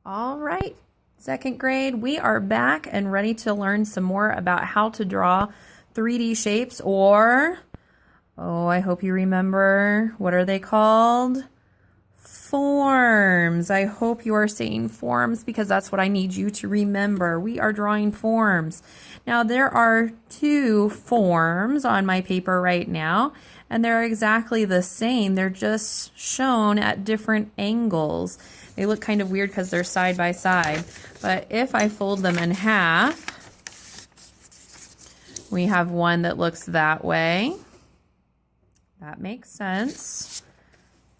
All right, second grade, we are back and ready to learn some more about how to draw 3D shapes or, oh, I hope you remember, what are they called? Forms. I hope you are saying forms because that's what I need you to remember. We are drawing forms. Now there are two forms on my paper right now, and they're exactly the same. They're just shown at different angles. They look kind of weird because they're side by side, but if I fold them in half, we have one that looks that way. That makes sense.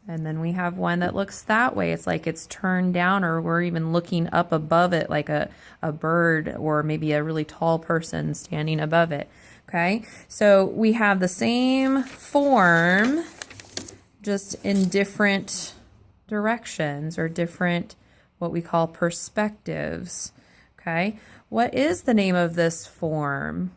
And then we have one that looks that way. It's like it's turned down, or we're even looking up above it like a bird or maybe a really tall person standing above it. Okay, so we have the same form, just in different directions or different what we call perspectives. Okay, what is the name of this form?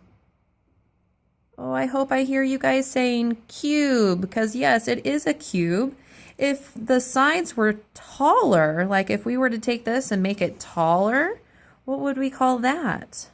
Oh, I hope I hear you guys saying cube, because yes, it is a cube. If the sides were taller, like if we were to take this and make it taller, what would we call that?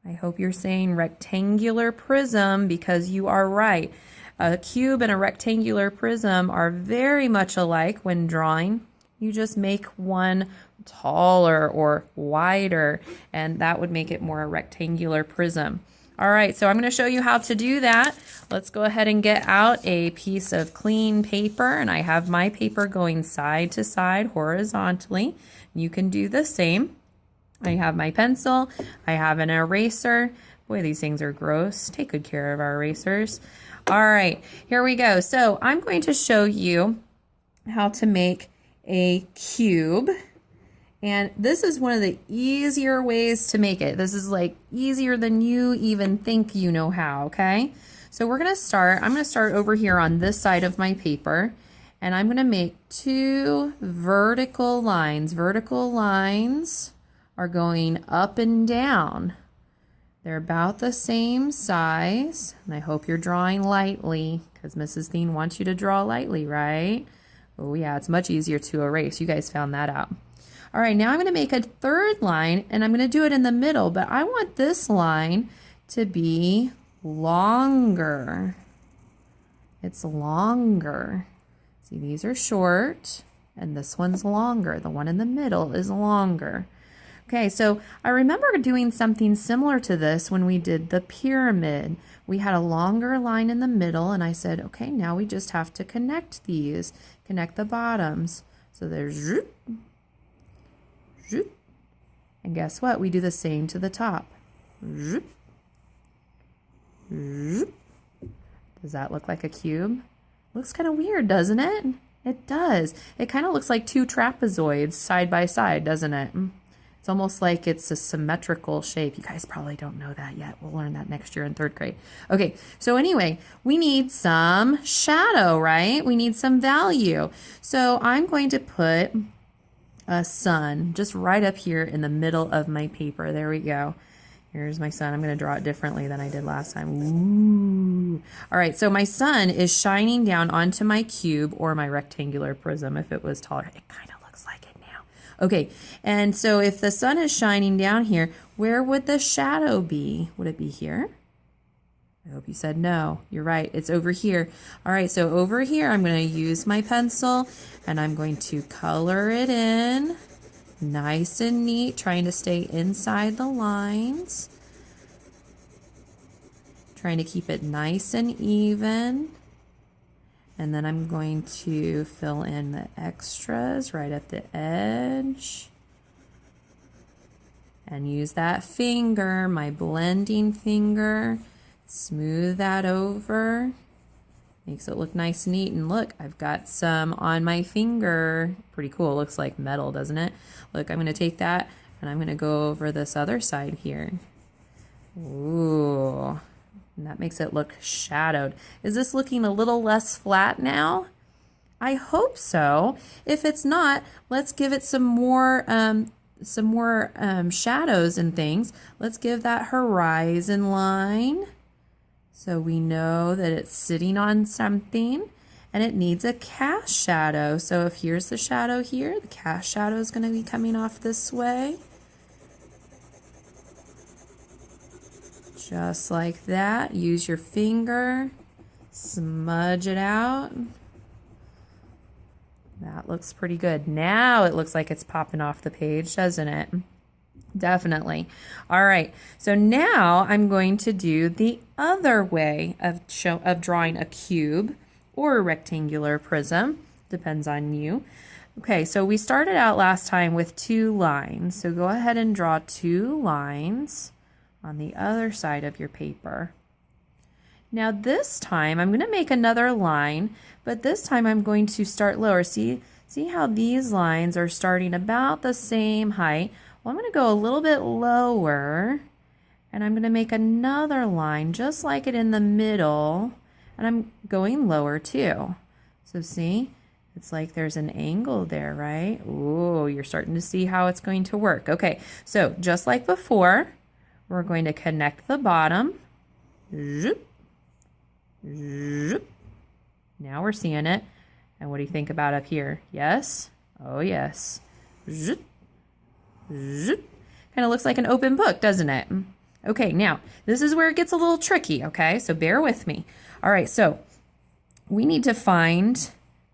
I hope you're saying rectangular prism, because you are right. A cube and a rectangular prism are very much alike when drawing. You just make one taller or wider, and that would make it more a rectangular prism. All right, so I'm going to show you how to do that. Let's go ahead and get out a piece of clean paper, and I have my paper going side to side horizontally. You can do the same. I have my pencil. I have an eraser. Boy, these things are gross. Take good care of our erasers. All right, here we go. So I'm going to show you how to make a cube. And this is one of the easier ways to make it. This is like easier than you even think you know how, okay? So I'm gonna start over here on this side of my paper, and I'm gonna make two vertical lines. Vertical lines are going up and down. They're about the same size, and I hope you're drawing lightly, because Mrs. Thien wants you to draw lightly, right? Oh yeah, it's much easier to erase. You guys found that out. All right, now I'm going to make a third line, and I'm going to do it in the middle, but I want this line to be longer. It's longer. See, these are short, and this one's longer. The one in the middle is longer. Okay, so I remember doing something similar to this when we did the pyramid. We had a longer line in the middle, and I said, okay, now we just have to connect these, connect the bottoms. So there's, and guess what? We do the same to the top. Does that look like a cube? Looks kind of weird, doesn't it? It does. It kind of looks like two trapezoids side by side, doesn't it? It's almost like it's a symmetrical shape. You guys probably don't know that yet. We'll learn that next year in third grade. Okay, so anyway, we need some shadow, right? We need some value. So I'm going to put a sun just right up here in the middle of my paper. There we go. Here's my sun. I'm going to draw it differently than I did last time. Ooh. All right, so my sun is shining down onto my cube or my rectangular prism if it was taller. It kind of looks like it now. Okay, and so if the sun is shining down here, where would the shadow be? Would it be here? I hope you said no. You're right. It's over here. All right, so over here, I'm going to use my pencil, and I'm going to color it in nice and neat, trying to stay inside the lines, trying to keep it nice and even. And then I'm going to fill in the extras right at the edge. And use that finger, my blending finger. Smooth that over. Makes it look nice and neat. And look, I've got some on my finger. Pretty cool. It looks like metal, doesn't it? Look, I'm going to take that and I'm going to go over this other side here. Ooh. And that makes it look shadowed. Is this looking a little less flat now? I hope so. If it's not, let's give it some more shadows and things. Let's give that horizon line so we know that it's sitting on something. and it needs a cast shadow. So if here's the shadow here, the cast shadow is going to be coming off this way. Just like that. Use your finger, smudge it out. That looks pretty good. Now it looks like it's popping off the page, doesn't it? Definitely. All right, so now I'm going to do the other way of drawing a cube or a rectangular prism. Depends on you. Okay, so we started out last time with 2 lines. So go ahead and draw 2 lines on the other side of your paper. Now this time I'm going to make another line, but this time I'm going to start lower. See how these lines are starting about the same height? Well, I'm going to go a little bit lower, and I'm going to make another line just like it in the middle, and I'm going lower too. So see, it's like there's an angle there, right? Ooh, you're starting to see how it's going to work. Okay, so just like before, we're going to connect the bottom. Zoop, zoop. Now we're seeing it. And what do you think about up here? Yes? Oh, yes. Zoop. Kind of looks like an open book, doesn't it? Okay, now this is where it gets a little tricky, okay? So bear with me. All right, so we need to find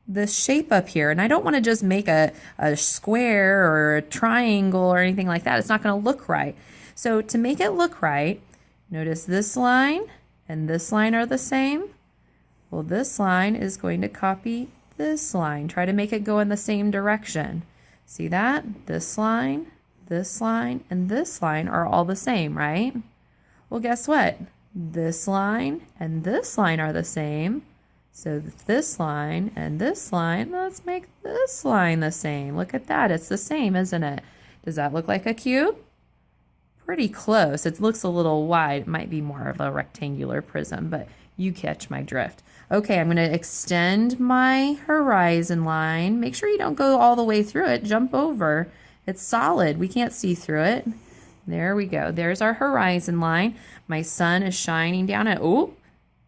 the shape up here. And I don't want to just make a square or a triangle or anything like that. It's not going to look right. So to make it look right, notice this line and this line are the same. Well, this line is going to copy this line. Try to make it go in the same direction. See that? This line, and this line are all the same, right? Well, guess what? This line and this line are the same. So this line and this line, let's make this line the same. Look at that. It's the same, isn't it? Does that look like a cube? Pretty close. It looks a little wide. It might be more of a rectangular prism, but you catch my drift. Okay, I'm going to extend my horizon line. Make sure you don't go all the way through it. Jump over. It's solid. We can't see through it. There we go. There's our horizon line. My sun is shining down at, oh,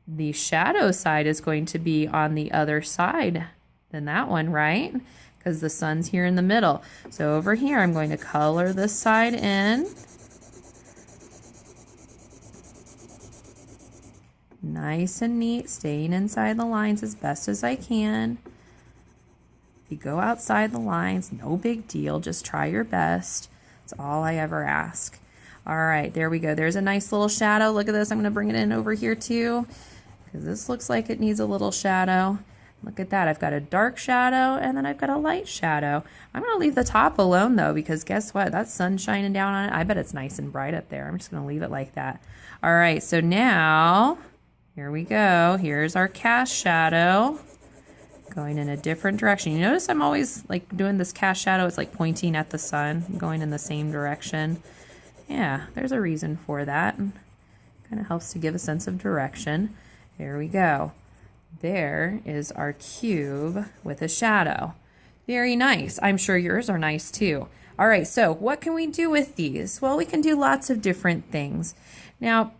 the shadow side is going to be on the other side than that one, right? Because the sun's here in the middle. So over here, I'm going to color this side in. Nice and neat, staying inside the lines as best as I can. If you go outside the lines, no big deal. Just try your best. That's all I ever ask. All right, there we go. There's a nice little shadow. Look at this. I'm going to bring it in over here too, because this looks like it needs a little shadow. Look at that. I've got a dark shadow and then I've got a light shadow. I'm going to leave the top alone though, because guess what? That sun's shining down on it. I bet it's nice and bright up there. I'm just going to leave it like that. All right, so now here we go. Here's our cast shadow going in a different direction. You notice I'm always like doing this cast shadow. It's like pointing at the sun, going in the same direction. Yeah, there's a reason for that. Kind of helps to give a sense of direction. There we go. There is our cube with a shadow. Very nice. I'm sure yours are nice too. All right, so what can we do with these? Well, we can do lots of different things. Now,